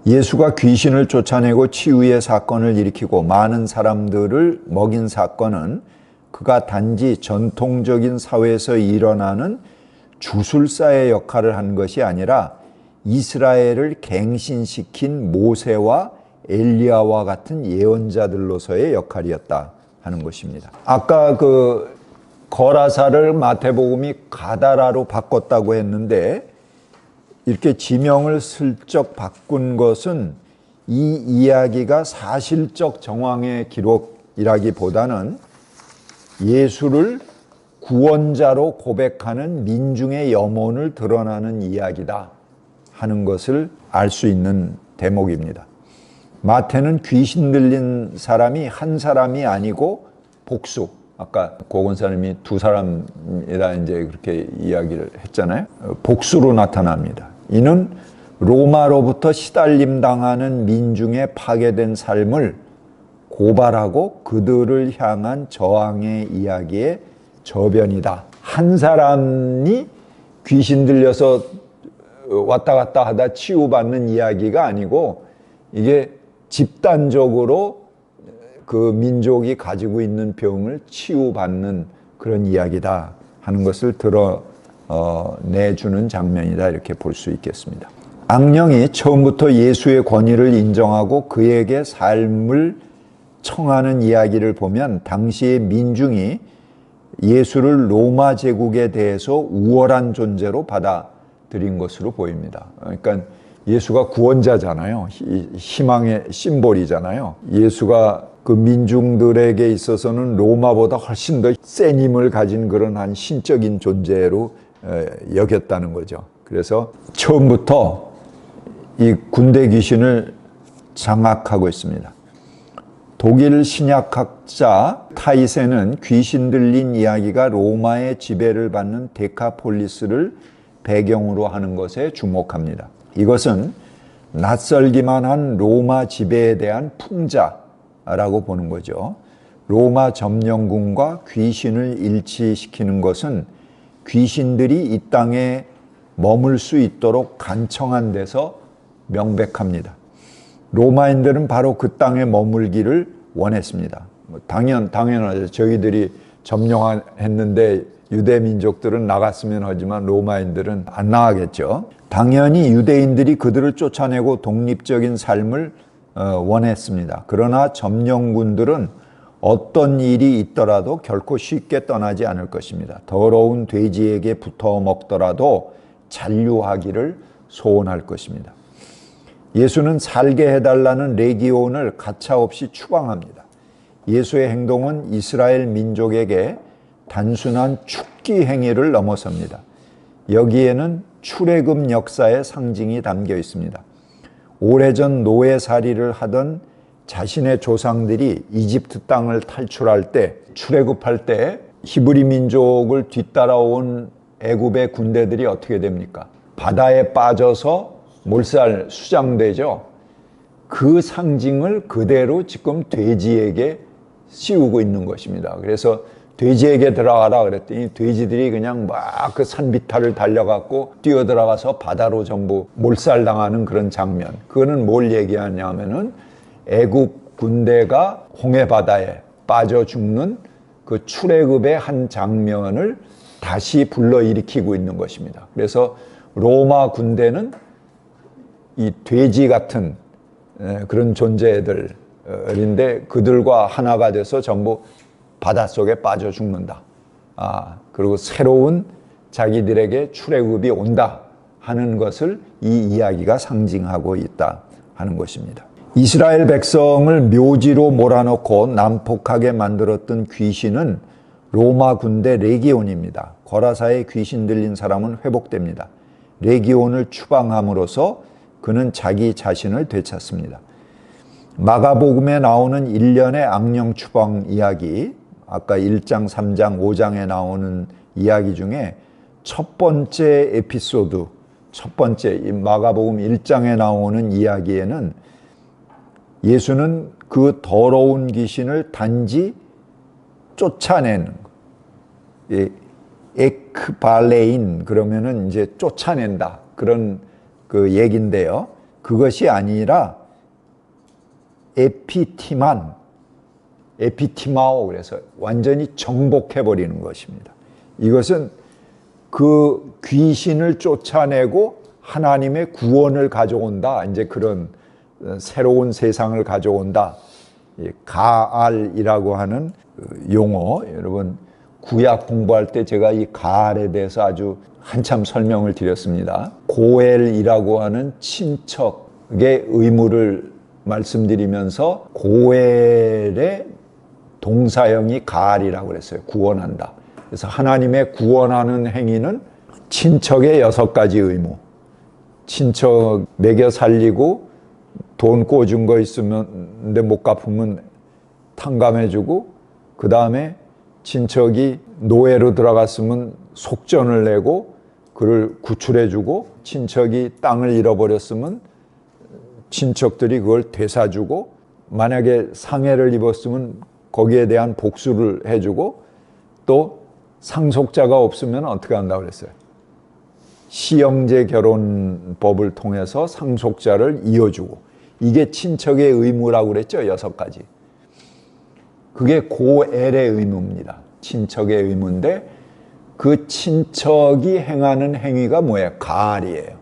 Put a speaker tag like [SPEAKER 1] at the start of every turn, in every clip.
[SPEAKER 1] 예수가 귀신을 쫓아내고 치유의 사건을 일으키고 많은 사람들을 먹인 사건은 그가 단지 전통적인 사회에서 일어나는 주술사의 역할을 한 것이 아니라 이스라엘을 갱신시킨 모세와 엘리야와 같은 예언자들로서의 역할이었다 하는 것입니다. 아까 그 거라사를 마태복음이 가다라로 바꿨다고 했는데 이렇게 지명을 슬쩍 바꾼 것은 이 이야기가 사실적 정황의 기록이라기보다는 예수를 구원자로 고백하는 민중의 염원을 드러나는 이야기다 하는 것을 알 수 있는 대목입니다. 마태는 귀신 들린 사람이 한 사람이 아니고 복수, 아까 고건사님이 두 사람이라 이제 그렇게 이야기를 했잖아요. 복수로 나타납니다. 이는 로마로부터 시달림 당하는 민중의 파괴된 삶을 고발하고 그들을 향한 저항의 이야기의 저변이다. 한 사람이 귀신 들려서 왔다 갔다 하다 치유받는 이야기가 아니고 이게 집단적으로 그 민족이 가지고 있는 병을 치유받는 그런 이야기다 하는 것을 드러내주는 장면이다 이렇게 볼 수 있겠습니다. 악령이 처음부터 예수의 권위를 인정하고 그에게 삶을 청하는 이야기를 보면 당시의 민중이 예수를 로마 제국에 대해서 우월한 존재로 받아들인 것으로 보입니다. 그러니까 예수가 구원자잖아요. 희망의 심볼이잖아요. 예수가 그 민중들에게 있어서는 로마보다 훨씬 더 센 힘을 가진 그런 한 신적인 존재로 여겼다는 거죠. 그래서 처음부터 이 군대 귀신을 장악하고 있습니다. 독일 신약학자 타이세는 귀신 들린 이야기가 로마의 지배를 받는 데카폴리스를 배경으로 하는 것에 주목합니다. 이것은 낯설기만 한 로마 지배에 대한 풍자라고 보는 거죠. 로마 점령군과 귀신을 일치시키는 것은 귀신들이 이 땅에 머물 수 있도록 간청한 데서 명백합니다. 로마인들은 바로 그 땅에 머물기를 원했습니다. 당연하죠. 저희들이 점령했는데 유대 민족들은 나갔으면 하지만 로마인들은 안 나가겠죠. 당연히 유대인들이 그들을 쫓아내고 독립적인 삶을 원했습니다. 그러나 점령군들은 어떤 일이 있더라도 결코 쉽게 떠나지 않을 것입니다. 더러운 돼지에게 붙어 먹더라도 잔류하기를 소원할 것입니다. 예수는 살게 해달라는 레기온을 가차없이 추방합니다. 예수의 행동은 이스라엘 민족에게 단순한 축기 행위를 넘어섭니다. 여기에는 출애굽 역사의 상징이 담겨 있습니다. 오래전 노예살이를 하던 자신의 조상들이 이집트 땅을 탈출할 때, 출애굽할 때 히브리 민족을 뒤따라온 애굽의 군대들이 어떻게 됩니까? 바다에 빠져서 몰살 수장되죠. 그 상징을 그대로 지금 돼지에게 씌우고 있는 것입니다. 그래서 돼지에게 들어가라 그랬더니 돼지들이 그냥 막 그 산비탈을 달려갖고 뛰어들어가서 바다로 전부 몰살당하는 그런 장면. 그거는 뭘 얘기하냐면은 애굽 군대가 홍해바다에 빠져 죽는 그 출애굽의 한 장면을 다시 불러일으키고 있는 것입니다. 그래서 로마 군대는 이 돼지 같은 그런 존재들인데 그들과 하나가 돼서 전부 바닷속에 빠져 죽는다. 그리고 새로운 자기들에게 출애굽이 온다 하는 것을 이 이야기가 상징하고 있다 하는 것입니다. 이스라엘 백성을 묘지로 몰아넣고 난폭하게 만들었던 귀신은 로마 군대 레기온입니다. 거라사에 귀신 들린 사람은 회복됩니다. 레기온을 추방함으로써 그는 자기 자신을 되찾습니다. 마가복음에 나오는 일련의 악령 추방 이야기, 아까 1장, 3장, 5장에 나오는 이야기 중에 첫 번째 에피소드, 첫 번째 이 마가복음 1장에 나오는 이야기에는 예수는 그 더러운 귀신을 단지 쫓아내는 에크발레인 그러면은 이제 쫓아낸다 그런 그 얘기인데요. 그것이 아니라 에피티마오, 그래서 완전히 정복해버리는 것입니다. 이것은 그 귀신을 쫓아내고 하나님의 구원을 가져온다, 이제 그런 새로운 세상을 가져온다. 가알이라고 하는 용어, 여러분 구약 공부할 때 제가 이 가알에 대해서 아주 한참 설명을 드렸습니다. 고엘이라고 하는 친척의 의무를 말씀드리면서 고엘의 동사형이 가알이라고 그랬어요. 구원한다. 그래서 하나님의 구원하는 행위는 친척의 6가지 의무. 친척 먹여 살리고 돈 꿔준 거 있으면 근데 못 갚으면 탕감해주고, 그 다음에 친척이 노예로 들어갔으면 속전을 내고 그를 구출해주고, 친척이 땅을 잃어버렸으면 친척들이 그걸 되사주고, 만약에 상해를 입었으면 거기에 대한 복수를 해주고, 또 상속자가 없으면 어떻게 한다고 그랬어요? 시형제 결혼법을 통해서 상속자를 이어주고, 이게 친척의 의무라고 그랬죠. 6가지. 그게 고엘의 의무입니다. 친척의 의무인데 그 친척이 행하는 행위가 뭐예요? 가알이에요.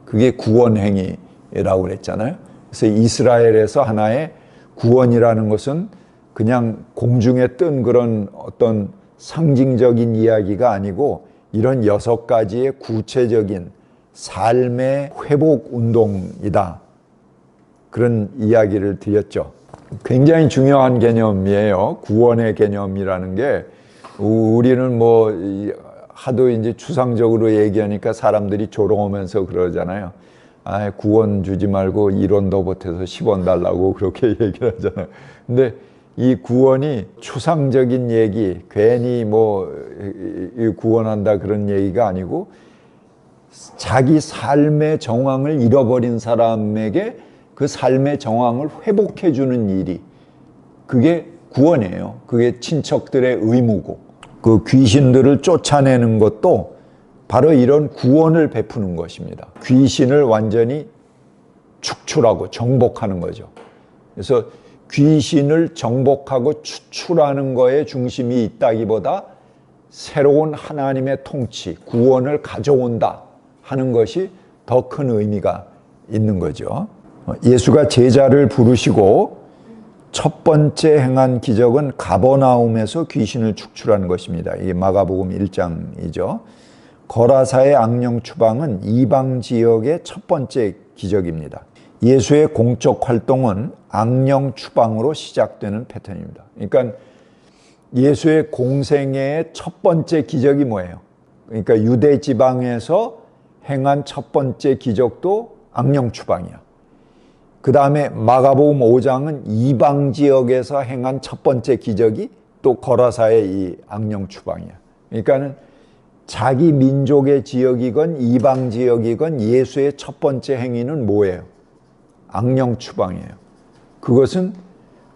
[SPEAKER 1] 그게 구원 행위라고 그랬잖아요. 그래서 이스라엘에서 하나의 구원이라는 것은 그냥 공중에 뜬 그런 어떤 상징적인 이야기가 아니고 이런 6가지의 구체적인 삶의 회복 운동이다. 그런 이야기를 드렸죠. 굉장히 중요한 개념이에요. 구원의 개념이라는 게. 우리는 뭐 하도 이제 추상적으로 얘기하니까 사람들이 조롱하면서 그러잖아요. 아, 구원 주지 말고 1원 더 보태서 10원 달라고 그렇게 얘기를 하잖아요. 근데 이 구원이 추상적인 얘기, 괜히 뭐 구원한다 그런 얘기가 아니고 자기 삶의 정황을 잃어버린 사람에게 그 삶의 정황을 회복해 주는 일이, 그게 구원이에요. 그게 친척들의 의무고, 그 귀신들을 쫓아내는 것도 바로 이런 구원을 베푸는 것입니다. 귀신을 완전히 축출하고 정복하는 거죠. 그래서 귀신을 정복하고 추출하는 거에 중심이 있다기보다 새로운 하나님의 통치, 구원을 가져온다 하는 것이 더 큰 의미가 있는 거죠. 예수가 제자를 부르시고 첫 번째 행한 기적은 가버나움에서 귀신을 축출하는 것입니다. 이게 마가복음 1장이죠. 거라사의 악령 추방은 이방 지역의 첫 번째 기적입니다. 예수의 공적 활동은 악령 추방으로 시작되는 패턴입니다. 그러니까 예수의 공생애의 첫 번째 기적이 뭐예요? 그러니까 유대 지방에서 행한 첫 번째 기적도 악령 추방이야. 그 다음에 마가복음 5장은 이방 지역에서 행한 첫 번째 기적이 또 거라사의 이 악령 추방이야. 그러니까는 자기 민족의 지역이건 이방 지역이건 예수의 첫 번째 행위는 뭐예요? 악령 추방이에요. 그것은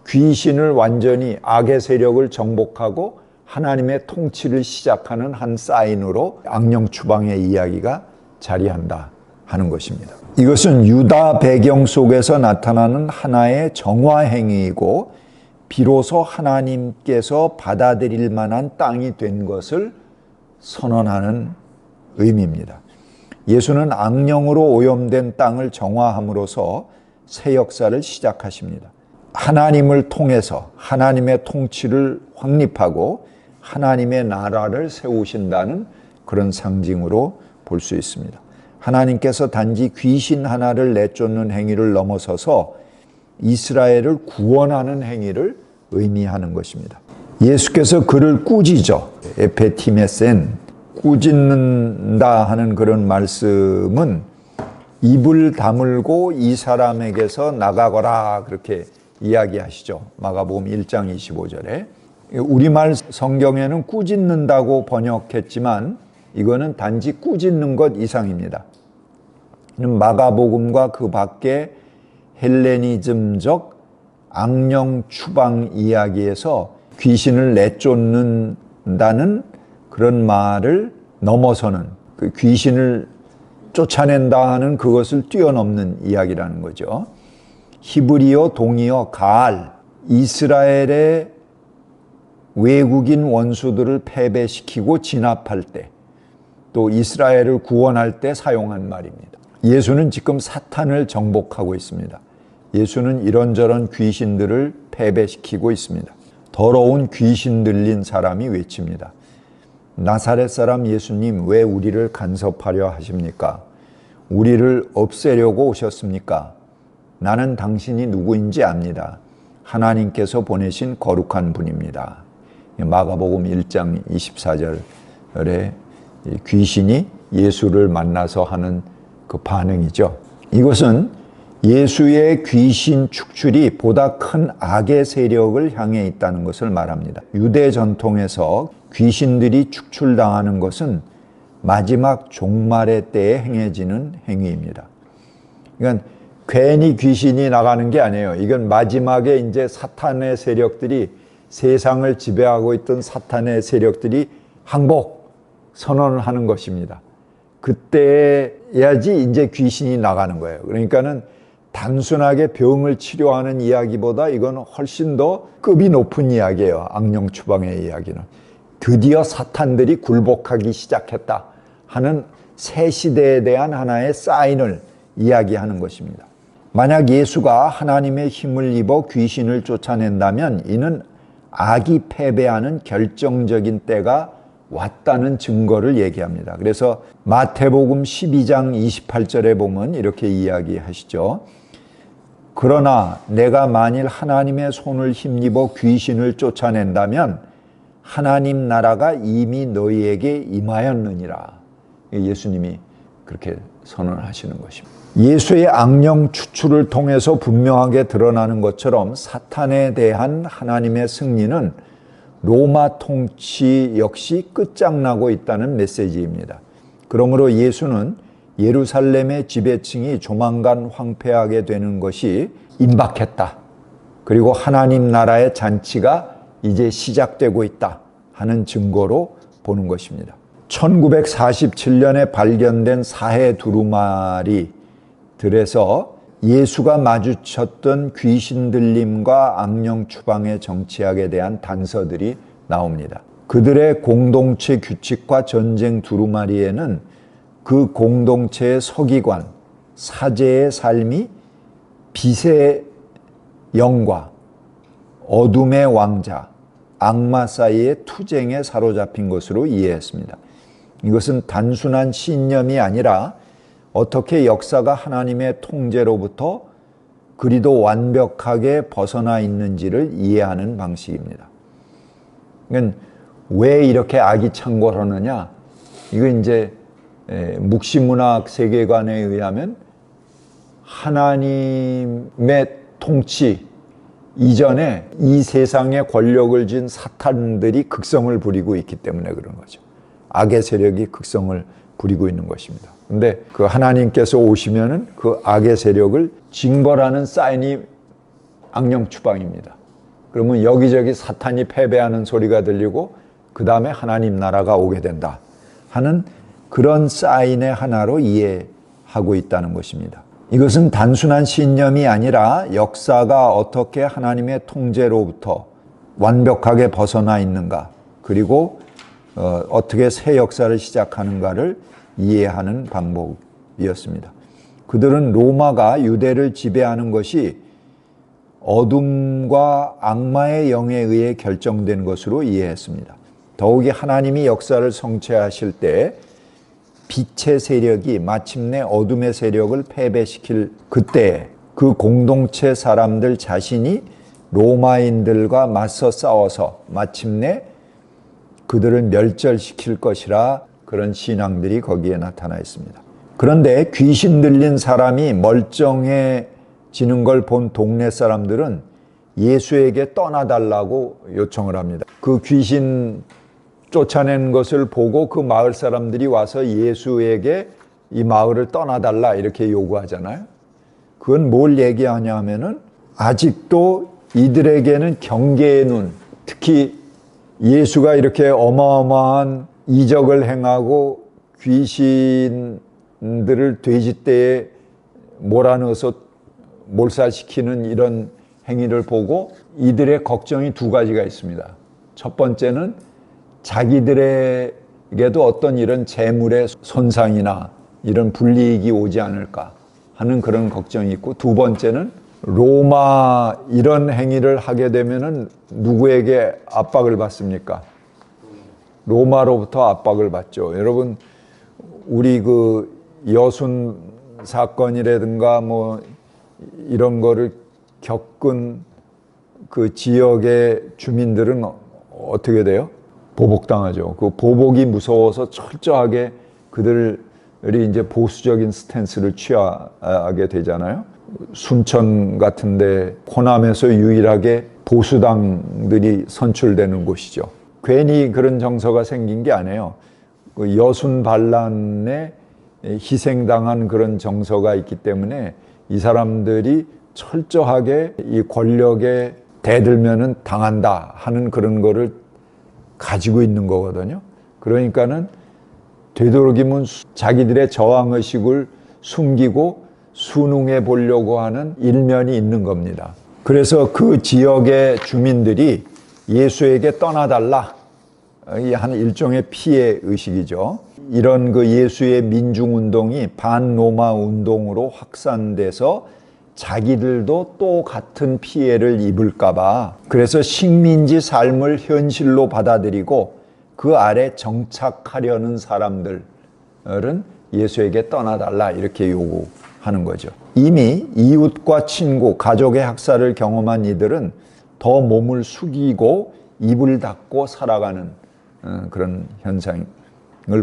[SPEAKER 1] 귀신을 완전히 악의 세력을 정복하고 하나님의 통치를 시작하는 한 사인으로 악령 추방의 이야기가 자리한다 하는 것입니다. 이것은 유다 배경 속에서 나타나는 하나의 정화 행위이고 비로소 하나님께서 받아들일 만한 땅이 된 것을 선언하는 의미입니다. 예수는 악령으로 오염된 땅을 정화함으로써 새 역사를 시작하십니다. 하나님을 통해서 하나님의 통치를 확립하고 하나님의 나라를 세우신다는 그런 상징으로 볼 수 있습니다. 하나님께서 단지 귀신 하나를 내쫓는 행위를 넘어서서 이스라엘을 구원하는 행위를 의미하는 것입니다. 예수께서 그를 꾸짖어, 에페티메센, 꾸짖는다 하는 그런 말씀은 입을 다물고 이 사람에게서 나가거라 그렇게 이야기하시죠. 마가복음 1장 25절에. 우리말 성경에는 꾸짖는다고 번역했지만 이거는 단지 꾸짖는 것 이상입니다. 마가복음과 그 밖에 헬레니즘적 악령 추방 이야기에서 귀신을 내쫓는다는 그런 말을 넘어서는, 그 귀신을 쫓아낸다 하는 그것을 뛰어넘는 이야기라는 거죠. 히브리어, 동이어, 가알, 이스라엘의 외국인 원수들을 패배시키고 진압할 때, 또 이스라엘을 구원할 때 사용한 말입니다. 예수는 지금 사탄을 정복하고 있습니다. 예수는 이런저런 귀신들을 패배시키고 있습니다. 더러운 귀신 들린 사람이 외칩니다. 나사렛 사람 예수님, 왜 우리를 간섭하려 하십니까? 우리를 없애려고 오셨습니까? 나는 당신이 누구인지 압니다. 하나님께서 보내신 거룩한 분입니다. 마가복음 1장 24절에 귀신이 예수를 만나서 하는 그 반응이죠. 이것은 예수의 귀신 축출이 보다 큰 악의 세력을 향해 있다는 것을 말합니다. 유대 전통에서 귀신들이 축출당하는 것은 마지막 종말의 때에 행해지는 행위입니다. 그러니까 괜히 귀신이 나가는 게 아니에요. 이건 마지막에 이제 사탄의 세력들이, 세상을 지배하고 있던 사탄의 세력들이 항복 선언을 하는 것입니다. 그때야지 이제 귀신이 나가는 거예요. 그러니까는 단순하게 병을 치료하는 이야기보다 이건 훨씬 더 급이 높은 이야기예요. 악령 추방의 이야기는. 드디어 사탄들이 굴복하기 시작했다 하는 새 시대에 대한 하나의 사인을 이야기하는 것입니다. 만약 예수가 하나님의 힘을 입어 귀신을 쫓아낸다면 이는 악이 패배하는 결정적인 때가 왔다는 증거를 얘기합니다. 그래서 마태복음 12장 28절에 보면 이렇게 이야기하시죠. 그러나 내가 만일 하나님의 손을 힘입어 귀신을 쫓아낸다면 하나님 나라가 이미 너희에게 임하였느니라. 예수님이 그렇게 선언하시는 것입니다. 예수의 악령 추출을 통해서 분명하게 드러나는 것처럼 사탄에 대한 하나님의 승리는 로마 통치 역시 끝장나고 있다는 메시지입니다. 그러므로 예수는 예루살렘의 지배층이 조만간 황폐하게 되는 것이 임박했다. 그리고 하나님 나라의 잔치가 이제 시작되고 있다 하는 증거로 보는 것입니다. 1947년에 발견된 사해 두루마리 들에서 예수가 마주쳤던 귀신 들림과 악령 추방의 정치학에 대한 단서들이 나옵니다. 그들의 공동체 규칙과 전쟁 두루마리에는 그 공동체의 서기관, 사제의 삶이 빛의 영과 어둠의 왕자, 악마 사이의 투쟁에 사로잡힌 것으로 이해했습니다. 이것은 단순한 신념이 아니라 어떻게 역사가 하나님의 통제로부터 그리도 완벽하게 벗어나 있는지를 이해하는 방식입니다. 그러니까 왜 이렇게 악이 창궐하느냐? 이거 이제 묵시문학 세계관에 의하면 하나님의 통치 이전에 이 세상에 권력을 쥔 사탄들이 극성을 부리고 있기 때문에 그런 거죠. 악의 세력이 극성을 부리고 있는 것입니다. 근데 그 하나님께서 오시면은 그 악의 세력을 징벌하는 사인이 악령 추방입니다. 그러면 여기저기 사탄이 패배하는 소리가 들리고 그 다음에 하나님 나라가 오게 된다 하는 그런 사인의 하나로 이해하고 있다는 것입니다. 이것은 단순한 신념이 아니라 역사가 어떻게 하나님의 통제로부터 완벽하게 벗어나 있는가, 그리고 어떻게 새 역사를 시작하는가를 이해하는 방법이었습니다. 그들은 로마가 유대를 지배하는 것이 어둠과 악마의 영에 의해 결정된 것으로 이해했습니다. 더욱이 하나님이 역사를 성취하실 때 빛의 세력이 마침내 어둠의 세력을 패배시킬 그때 그 공동체 사람들 자신이 로마인들과 맞서 싸워서 마침내 그들을 멸절시킬 것이라 그런 신앙들이 거기에 나타나 있습니다. 그런데 귀신 들린 사람이 멀쩡해지는 걸 본 동네 사람들은 예수에게 떠나달라고 요청을 합니다. 그 귀신 쫓아낸 것을 보고 그 마을 사람들이 와서 예수에게 이 마을을 떠나달라 이렇게 요구하잖아요. 그건 뭘 얘기하냐 하면은 아직도 이들에게는 경계의 눈, 특히 예수가 이렇게 어마어마한 이적을 행하고 귀신 사람들을 돼지떼에 몰아넣어서 몰살시키는 이런 행위를 보고 이들의 걱정이 두 가지가 있습니다. 첫 번째는 자기들에게도 어떤 이런 재물의 손상이나 이런 불이익이 오지 않을까 하는 그런 걱정이 있고, 두 번째는 로마 이런 행위를 하게 되면은 누구에게 압박을 받습니까? 로마로부터 압박을 받죠. 여러분, 우리 그 여순 사건이라든가 뭐 이런 거를 겪은 그 지역의 주민들은 어떻게 돼요? 보복당하죠. 그 보복이 무서워서 철저하게 그들이 이제 보수적인 스탠스를 취하게 되잖아요. 순천 같은데 호남에서 유일하게 보수당들이 선출되는 곳이죠. 괜히 그런 정서가 생긴 게 아니에요. 그 여순 반란에 희생당한 그런 정서가 있기 때문에 이 사람들이 철저하게 이 권력에 대들면은 당한다 하는 그런 거를 가지고 있는 거거든요. 그러니까는 되도록이면 자기들의 저항의식을 숨기고 순응해 보려고 하는 일면이 있는 겁니다. 그래서 그 지역의 주민들이 예수에게 떠나달라 하는 일종의 피해 의식이죠. 이런 그 예수의 민중운동이 반로마 운동으로 확산돼서 자기들도 또 같은 피해를 입을까봐, 그래서 식민지 삶을 현실로 받아들이고 그 아래 정착하려는 사람들은 예수에게 떠나달라 이렇게 요구하는 거죠. 이미 이웃과 친구, 가족의 학살을 경험한 이들은 더 몸을 숙이고 입을 닫고 살아가는 그런 현상을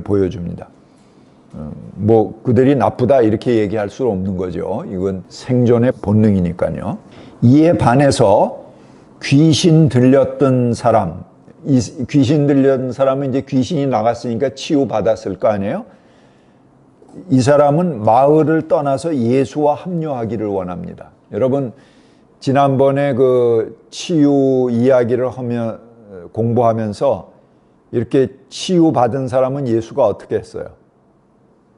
[SPEAKER 1] 보여줍니다. 뭐 그들이 나쁘다 이렇게 얘기할 수 없는 거죠. 이건 생존의 본능이니까요. 이에 반해서 귀신 들렸던 사람, 이 귀신 들렸던 사람은 이제 귀신이 나갔으니까 치유받았을 거 아니에요. 이 사람은 마을을 떠나서 예수와 합류하기를 원합니다. 여러분, 지난번에 그 치유 이야기를 하며 공부하면서 이렇게 치유받은 사람은 예수가 어떻게 했어요?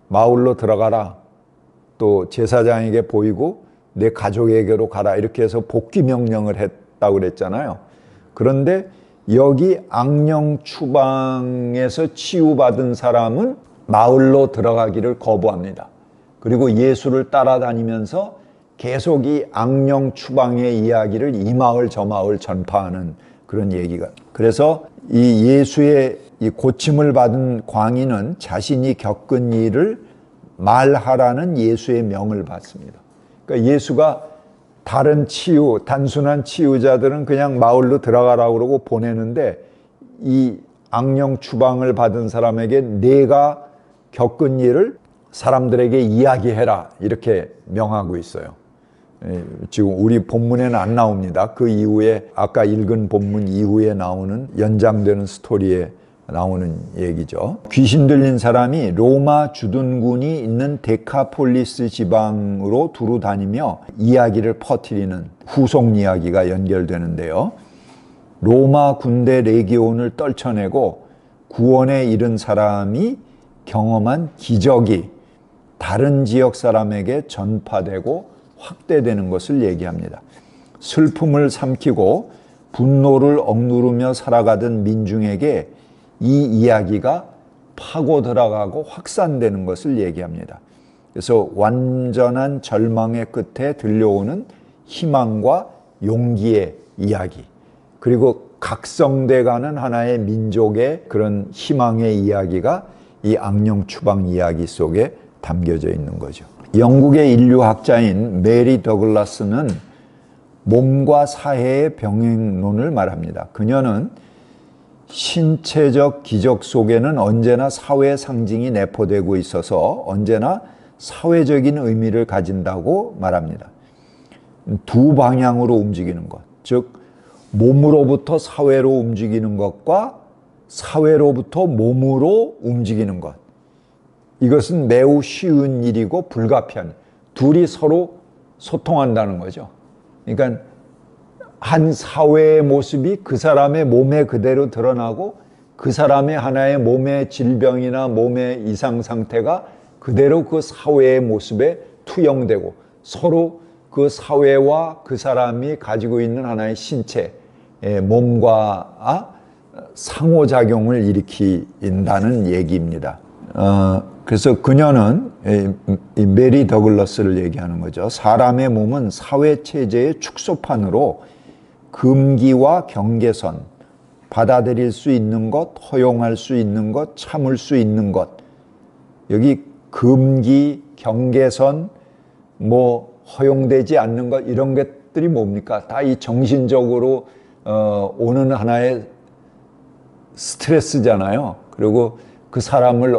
[SPEAKER 1] 마을로 들어가라. 또 제사장에게 보이고 내 가족에게로 가라. 이렇게 해서 복귀 명령을 했다고 그랬잖아요. 그런데 여기 악령 추방에서 치유받은 사람은 마을로 들어가기를 거부합니다. 그리고 예수를 따라다니면서 계속 이 악령 추방의 이야기를 이 마을 저 마을 전파하는 그런 얘기가. 그래서 이 예수의 이 고침을 받은 광인은 자신이 겪은 일을 말하라는 예수의 명을 받습니다. 그러니까 예수가 다른 치유, 단순한 치유자들은 그냥 마을로 들어가라고 그러고 보내는데 이 악령 추방을 받은 사람에게 내가 겪은 일을 사람들에게 이야기해라 이렇게 명하고 있어요. 지금 우리 본문에는 안 나옵니다. 그 이후에 아까 읽은 본문 이후에 나오는 연장되는 스토리에 나오는 얘기죠. 귀신 들린 사람이 로마 주둔군이 있는 데카폴리스 지방으로 두루 다니며 이야기를 퍼뜨리는 후속 이야기가 연결되는데요. 로마 군대 레기온을 떨쳐내고 구원에 이른 사람이 경험한 기적이 다른 지역 사람에게 전파되고 확대되는 것을 얘기합니다. 슬픔을 삼키고 분노를 억누르며 살아가던 민중에게 이 이야기가 파고 들어가고 확산되는 것을 얘기합니다. 그래서 완전한 절망의 끝에 들려오는 희망과 용기의 이야기, 그리고 각성돼가는 하나의 민족의 그런 희망의 이야기가 이 악령 추방 이야기 속에 담겨져 있는 거죠. 영국의 인류학자인 메리 더글라스는 몸과 사회의 병행론을 말합니다. 그녀는 신체적 기적 속에는 언제나 사회 상징이 내포되고 있어서 언제나 사회적인 의미를 가진다고 말합니다. 두 방향으로 움직이는 것, 즉 몸으로부터 사회로 움직이는 것과 사회로부터 몸으로 움직이는 것, 이것은 매우 쉬운 일이고 불가피한, 둘이 서로 소통한다는 거죠. 그러니까 한 사회의 모습이 그 사람의 몸에 그대로 드러나고 그 사람의 하나의 몸의 질병이나 몸의 이상 상태가 그대로 그 사회의 모습에 투영되고 서로 그 사회와 그 사람이 가지고 있는 하나의 신체, 몸과 상호작용을 일으킨다는 얘기입니다. 그래서 그녀는 이 메리 더글러스를 얘기하는 거죠. 사람의 몸은 사회체제의 축소판으로 금기와 경계선, 받아들일 수 있는 것, 허용할 수 있는 것, 참을 수 있는 것, 여기 금기, 경계선, 허용되지 않는 것, 이런 것들이 뭡니까? 다 이 정신적으로 오는 하나의 스트레스잖아요. 그리고 그 사람을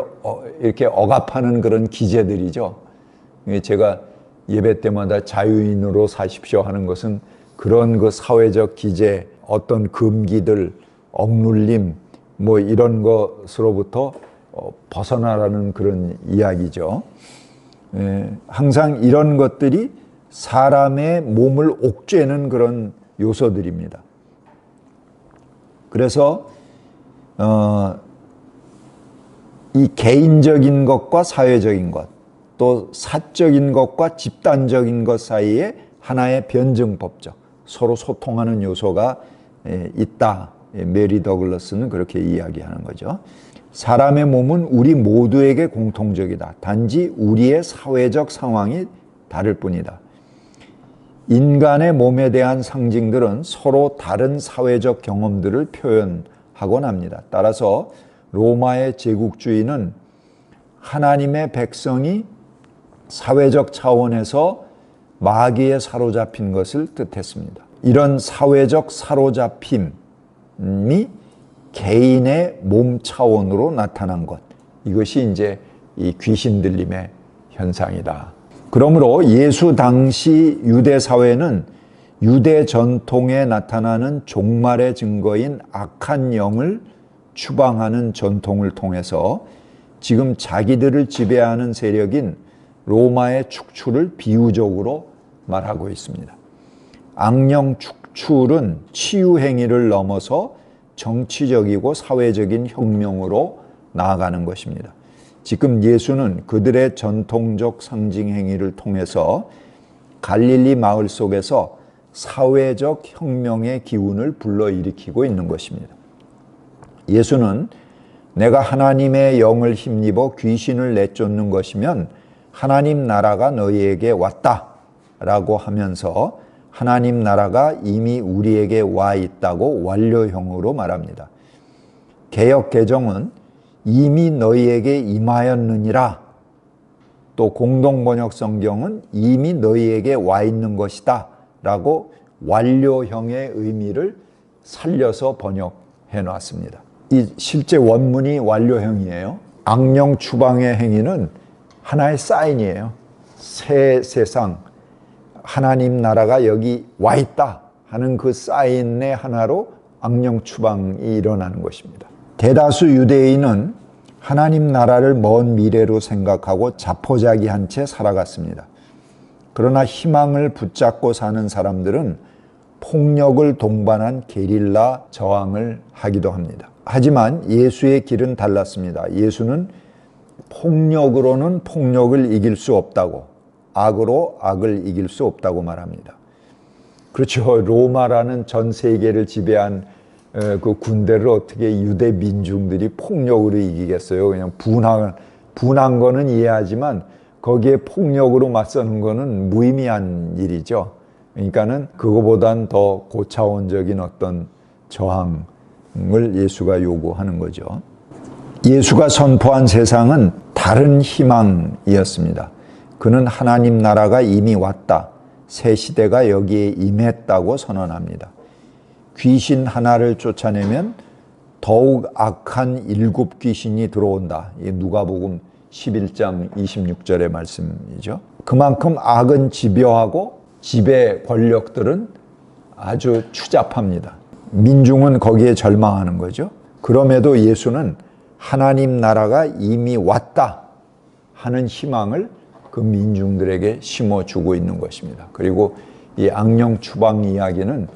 [SPEAKER 1] 이렇게 억압하는 그런 기제들이죠. 제가 예배 때마다 자유인으로 사십시오 하는 것은 그런 그 사회적 기제, 어떤 금기들, 억눌림, 이런 것으로부터 벗어나라는 그런 이야기죠. 항상 이런 것들이 사람의 몸을 옥죄는 그런 요소들입니다. 그래서 이 개인적인 것과 사회적인 것, 또 사적인 것과 집단적인 것 사이에 하나의 변증법적, 서로 소통하는 요소가 있다. 메리 더글러스는 그렇게 이야기하는 거죠. 사람의 몸은 우리 모두에게 공통적이다. 단지 우리의 사회적 상황이 다를 뿐이다. 인간의 몸에 대한 상징들은 서로 다른 사회적 경험들을 표현하곤 합니다. 따라서 로마의 제국주의는 하나님의 백성이 사회적 차원에서 마귀에 사로잡힌 것을 뜻했습니다. 이런 사회적 사로잡힘이 개인의 몸 차원으로 나타난 것, 이것이 이제 이 귀신 들림의 현상이다. 그러므로 예수 당시 유대 사회는 유대 전통에 나타나는 종말의 증거인 악한 영을 추방하는 전통을 통해서 지금 자기들을 지배하는 세력인 로마의 축출을 비유적으로 말하고 있습니다. 악령 축출은 치유 행위를 넘어서 정치적이고 사회적인 혁명으로 나아가는 것입니다. 지금 예수는 그들의 전통적 상징 행위를 통해서 갈릴리 마을 속에서 사회적 혁명의 기운을 불러일으키고 있는 것입니다. 예수는 내가 하나님의 영을 힘입어 귀신을 내쫓는 것이면 하나님 나라가 너희에게 왔다 라고 하면서 하나님 나라가 이미 우리에게 와 있다고 완료형으로 말합니다. 개역 개정은 이미 너희에게 임하였느니라, 또 공동번역 성경은 이미 너희에게 와 있는 것이다 라고 완료형의 의미를 살려서 번역해 놨습니다. 이 실제 원문이 완료형이에요. 악령 추방의 행위는 하나의 사인이에요. 새 세상, 하나님 나라가 여기 와 있다 하는 그 사인의 하나로 악령 추방이 일어나는 것입니다. 대다수 유대인은 하나님 나라를 먼 미래로 생각하고 자포자기한 채 살아갔습니다. 그러나 희망을 붙잡고 사는 사람들은 폭력을 동반한 게릴라 저항을 하기도 합니다. 하지만 예수의 길은 달랐습니다. 예수는 폭력으로는 폭력을 이길 수 없다고, 악으로 악을 이길 수 없다고 말합니다. 그렇죠. 로마라는 전 세계를 지배한 그 군대를 어떻게 유대 민중들이 폭력으로 이기겠어요? 그냥 분한 거는 이해하지만 거기에 폭력으로 맞서는 거는 무의미한 일이죠. 그러니까는 그거보단 더 고차원적인 어떤 저항을 예수가 요구하는 거죠. 예수가 선포한 세상은 다른 희망이었습니다. 그는 하나님 나라가 이미 왔다, 새 시대가 여기에 임했다고 선언합니다. 귀신 하나를 쫓아내면 더욱 악한 7 귀신이 들어온다. 이 누가복음 11장 26절의 말씀이죠. 그만큼 악은 집요하고 지배 권력들은 아주 추잡합니다. 민중은 거기에 절망하는 거죠. 그럼에도 예수는 하나님 나라가 이미 왔다 하는 희망을 그 민중들에게 심어주고 있는 것입니다. 그리고 이 악령 추방 이야기는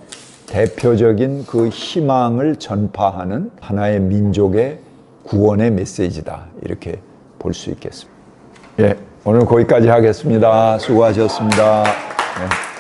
[SPEAKER 1] 대표적인 그 희망을 전파하는 하나의 민족의 구원의 메시지다, 이렇게 볼 수 있겠습니다. 예, 오늘 거기까지 하겠습니다. 수고하셨습니다. 네.